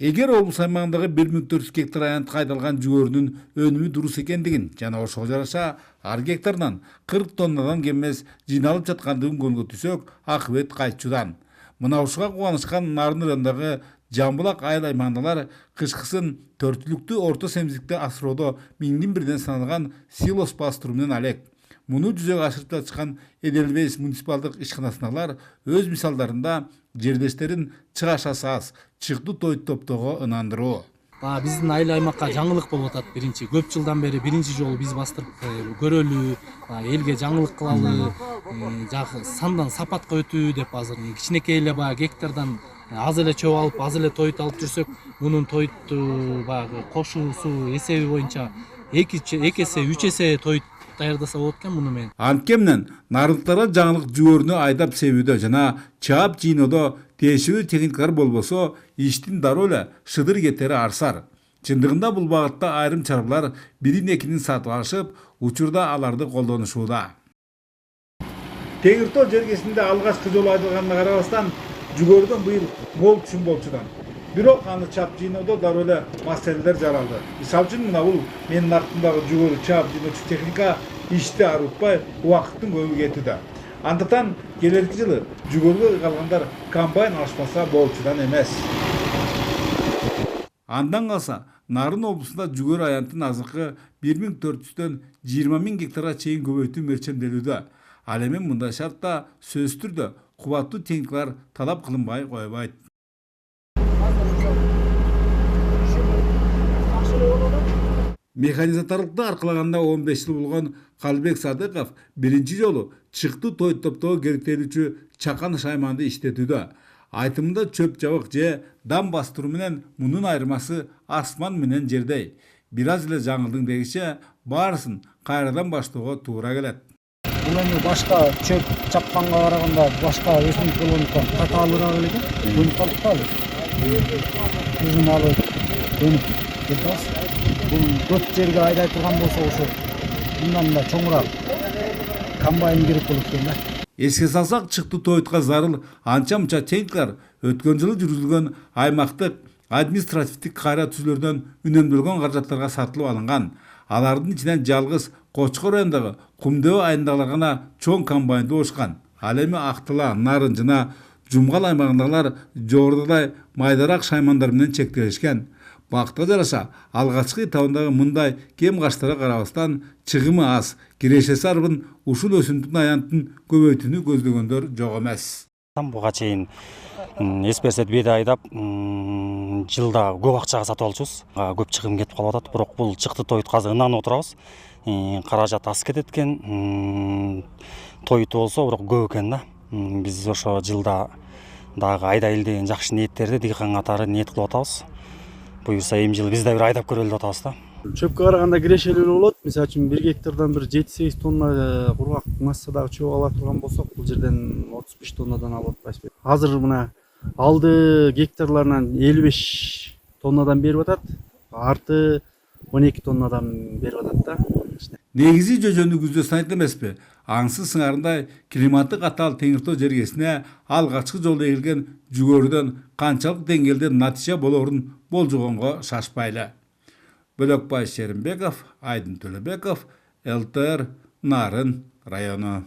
Эгер облус аймагындагы 1400 гектар аянт кайдалган жүгөрүнүн өнүмү дурус экендигин жана ошого жараша ар гектарынан 40 тоннадан кем эмес жыйналып жаткандыгын көзгө түшсөк, акыбет кайтчудан. Мына ушуга кубанышкан Нарын районундагы Жамбылак айыл аймагындагылар кышкысын төртүлүктүү орто семиздикти асыроодо миңдин бирден саналган силос бастыруу менен алек. Муну жүзөгө ашырып жатышкан Эделбейс муниципалдык ишканасындагылар өз мисалдарында жердештерин чыгашасы аз, чыкты той топтоого ынандыруу. Биздин айыл аймакка жаңылык болуп атат. Биринчи көп жылдан бери биринчи жолу биз бастырып көрөлү, элге жаңылык кылалы, сандан сапатка өтүү деп азыр кичинекей эле гектардан аз эле чөп алып, аз эле тоют алып жүрсөк, мунун тоютту кошуусу эсеби боюнча 2 эсе, 3 эсе тоют даярдаса болот экен муну менен. Анткени нарындыктарга жаңылык жүгөрүнү айдап себүүдө жана чаап жыйноодо тиешелүү техникалар болбосо, иштин дароо эле шыдыр кетери арсар. Чындыгында бул багытта айрым чарбалар бирин-экинин сатып алышып, учурда аларды колдонушууда. Теңиртоо жергесинде алгачкы жолу айдалганына карабастан, жүгөрүдөн быйыл мол түшүм болчудан. Бирок аны чап жыйноодо дароо эле маселелер жаралды. Мисалы үчүн мына бул менин артымдагы жүгөрү чап жыйноочу техника ишти арытпай, убакыттын көбү кетүүдө. Андыктан келерки жылы жүгөргө калгандар комбайн алышмаса болчудан эмес. Андан калса Нарын облусунда жүгөр аянтын азыркы 1400дөн 20.000 гектарга чейин көбөйтүү мерчемделүүдө. Ал эми мындай шартта сөзсүз түрдө кубаттуу техникалар талап кылынбай койбойт. Механизаторлукта аркалаганда 15 жыл болгон Калбек Садыков биринчи жолу чыкты той топтоого керектелүүчү чакан шайманды иштетүүдө. Айтымында чөп жабык же дам бастыруу менен мунун айырмасы асман менен жердей. Бир аз эле жаңылдың дегише баарысын кайрадан баштоого туура келет. Бул эми башка чөп чапканга караганда башка өсүмдүк болгондуктан татаалыраак эле экен. Өнүп калдык да өзүм алып өнүп кетебиз. Бул көп жерге айдай турган болсо ошо мындан да чоңураак комбайн керек болот экен да. Эске салсак, чыкты тоютка зарыл анча-мынча техникалар өткөн жылы жүргүзүлгөн аймактык административдик кайра түзүүлөрдөн үнөмдөлгөн каражаттарга сатылып алынган. Алардын ичинен жалгыз Кочкор районундагы Кумдөбө айылындагылар гана чоң комбайнды болушкан. Ал эми Актыла, Нарын жана Жумгал аймагындагылар жогорудагыдай майдараак шаймандар менен чектелишкен. Бакытка жараша алгачкы этабындагы мындай кем каштарга карабастан чыгымы аз, кирешеси арбын ушул өсүмдүктүн аянтын көбөйтүүнү көздөгөндөр жок эмес. Буга чейин эсперсет беде айдап жылда көп акчага сатып алчубуз. Көп чыгым кетип калып атат, бирок бул чыкты тоют азыр ынанып отурабыз. Каражат аз кетет экен, тоюту болсо бирок көп экен да. Биз ошо жылда дагы айдайлы деген жакшы ниеттерди дыйкан катары ниет кылып атабыз. Буюрса эми жылы биз да бир айдап көрөлү деп атабыз да. Чөпкө караганда кирешелүү болот. Мисалы үчүн 1 гектардан бир 7-8 тонна кургак массадагы чөп ала турган болсок, бул жерден 35 тоннадан алып атпайбыз. Азыр мына алды гектарларынан 55 тоннадан берип атат, арты 12 тоннадан берип атат да. Негизи жөжөнү күздө санайт эмеспи? Аңсыз сыңарындай климаты катаал Теңиртоо жергесине алгачкы жолу эгилген жүгөрүдөн канчалык деңгээлде натыйжа болорун болжогонго шашпайлы. Бөлөкбай Шеримбеков, Айдын Төлөбеков, ЛТР, Нарын району.